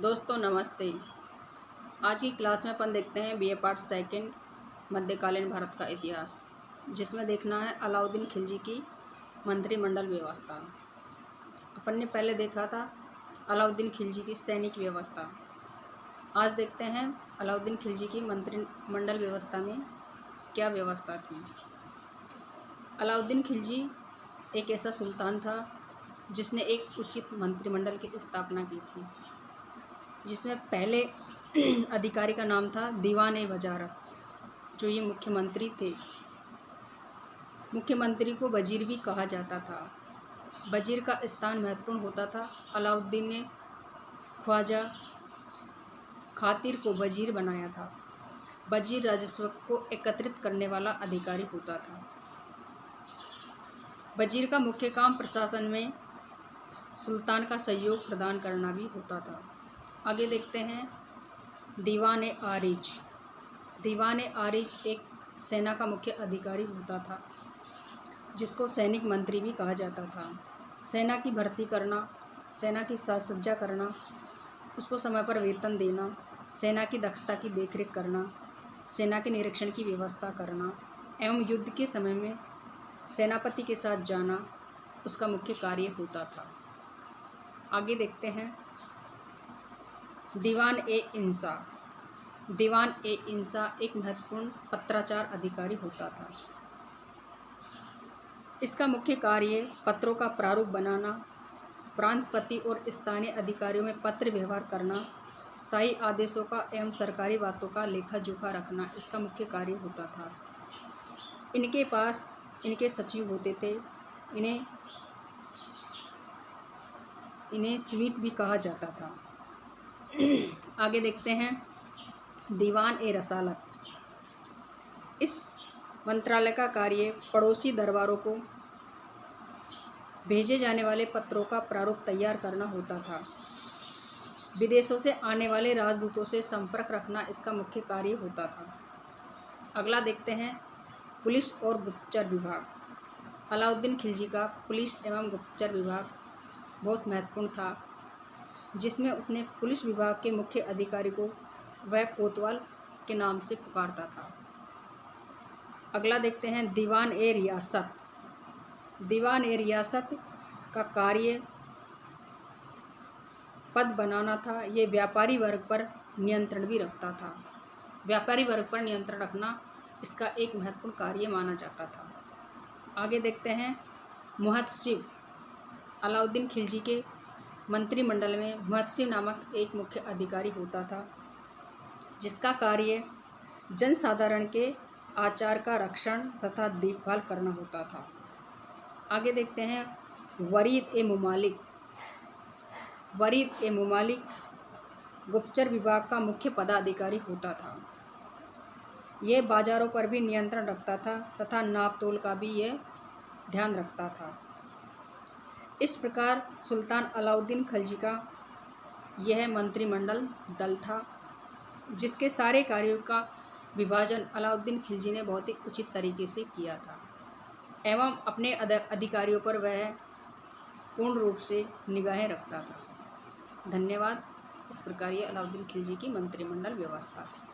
दोस्तों नमस्ते। आज की क्लास में अपन देखते हैं बीए पार्ट सेकंड मध्यकालीन भारत का इतिहास, जिसमें देखना है अलाउद्दीन खिलजी की मंत्रिमंडल व्यवस्था। अपन ने पहले देखा था अलाउद्दीन खिलजी की सैनिक व्यवस्था। आज देखते हैं अलाउद्दीन खिलजी की मंत्रिमंडल व्यवस्था में क्या व्यवस्था थी। अलाउद्दीन खिलजी एक ऐसा सुल्तान था जिसने एक उचित मंत्रिमंडल की स्थापना की थी, जिसमें पहले अधिकारी का नाम था दीवान-ए-वज़ारत, जो ये मुख्यमंत्री थे। मुख्यमंत्री को वजीर भी कहा जाता था। वजीर का स्थान महत्वपूर्ण होता था। अलाउद्दीन ने ख्वाजा खातिर को वजीर बनाया था। वजीर राजस्व को एकत्रित करने वाला अधिकारी होता था। वजीर का मुख्य काम प्रशासन में सुल्तान का सहयोग प्रदान करना भी होता था। आगे देखते हैं दीवान-ए-आरिज। दीवान-ए-आरिज एक सेना का मुख्य अधिकारी होता था, जिसको सैनिक मंत्री भी कहा जाता था। सेना की भर्ती करना, सेना की साज सज्जा करना, उसको समय पर वेतन देना, सेना की दक्षता की देखरेख करना, सेना के निरीक्षण की व्यवस्था करना एवं युद्ध के समय में सेनापति के साथ जाना उसका मुख्य कार्य होता था। आगे देखते हैं दीवान-ए-इंसा। दीवान-ए-इंसा एक महत्वपूर्ण पत्राचार अधिकारी होता था। इसका मुख्य कार्य पत्रों का प्रारूप बनाना, प्रांतपति और स्थानीय अधिकारियों में पत्र व्यवहार करना, शाही आदेशों का एवं सरकारी बातों का लेखा जोखा रखना इसका मुख्य कार्य होता था। इनके पास इनके सचिव होते थे। इन्हें स्वीट भी कहा जाता था। आगे देखते हैं दीवान-ए-रसालत। इस मंत्रालय का कार्य पड़ोसी दरबारों को भेजे जाने वाले पत्रों का प्रारूप तैयार करना होता था। विदेशों से आने वाले राजदूतों से संपर्क रखना इसका मुख्य कार्य होता था। अगला देखते हैं पुलिस और गुप्तचर विभाग। अलाउद्दीन खिलजी का पुलिस एवं गुप्तचर विभाग बहुत महत्वपूर्ण था, जिसमें उसने पुलिस विभाग के मुख्य अधिकारी को वह कोतवाल के नाम से पुकारता था। अगला देखते हैं दीवान-ए-रियासत। दीवान-ए-रियासत का कार्य पद बनाना था। ये व्यापारी वर्ग पर नियंत्रण भी रखता था। व्यापारी वर्ग पर नियंत्रण रखना इसका एक महत्वपूर्ण कार्य माना जाता था। आगे देखते हैं मुहतसिब। अलाउद्दीन खिलजी के मंत्रिमंडल में मुहतसिब नामक एक मुख्य अधिकारी होता था, जिसका कार्य जनसाधारण के आचार का रक्षण तथा देखभाल करना होता था। आगे देखते हैं वरीद-ए-मुमालिक। वरीद-ए-मुमालिक गुप्तचर विभाग का मुख्य पदाधिकारी होता था। यह बाजारों पर भी नियंत्रण रखता था तथा नाप तोल का भी यह ध्यान रखता था। इस प्रकार सुल्तान अलाउद्दीन खिलजी का यह मंत्रिमंडल दल था, जिसके सारे कार्यों का विभाजन अलाउद्दीन खिलजी ने बहुत ही उचित तरीके से किया था एवं अपने अधिकारियों पर वह पूर्ण रूप से निगाहें रखता था। धन्यवाद। इस प्रकार ये अलाउद्दीन खिलजी की मंत्रिमंडल व्यवस्था थी।